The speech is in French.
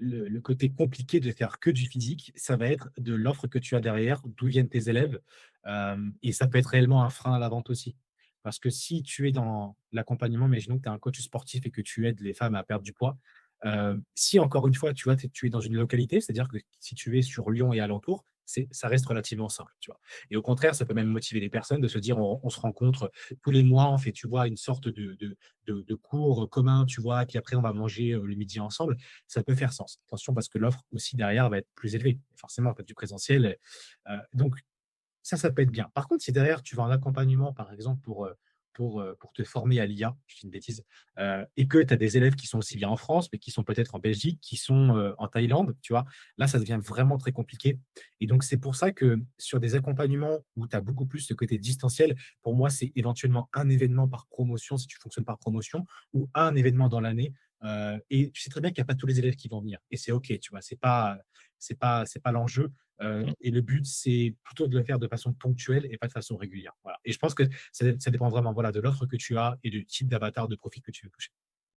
le côté compliqué de faire que du physique, ça va être de l'offre que tu as derrière, d'où viennent tes élèves, et ça peut être réellement un frein à la vente aussi. Parce que si tu es dans l'accompagnement, imaginons que tu es un coach sportif et que tu aides les femmes à perdre du poids, si encore une fois, tu vois, tu es dans une localité, c'est-à-dire que si tu es sur Lyon et alentours, ça reste relativement simple, tu vois? Et au contraire, ça peut même motiver les personnes de se dire: «On se rencontre tous les mois, on fait, tu vois, une sorte de cours commun, tu vois? Et puis après on va manger, le midi ensemble». Ça peut faire sens. Attention parce que l'offre aussi derrière va être plus élevée. Forcément, tu as du présentiel, donc ça peut être bien. Par contre, si derrière tu vas en accompagnement, par exemple, pour te former à l'IA, je dis une bêtise, et que tu as des élèves qui sont aussi bien en France, mais qui sont peut-être en Belgique, qui sont, en Thaïlande, tu vois? Là, ça devient vraiment très compliqué et donc c'est pour ça que sur des accompagnements où tu as beaucoup plus ce côté distanciel, pour moi, c'est éventuellement un événement par promotion, si tu fonctionnes par promotion ou un événement dans l'année, et tu sais très bien qu'il y a pas tous les élèves qui vont venir et c'est OK, tu vois? C'est pas l'enjeu. Et le but, c'est plutôt de le faire de façon ponctuelle et pas de façon régulière. Voilà. Et je pense que ça dépend vraiment, voilà, de l'offre que tu as et du type d'avatar de profil que tu veux toucher.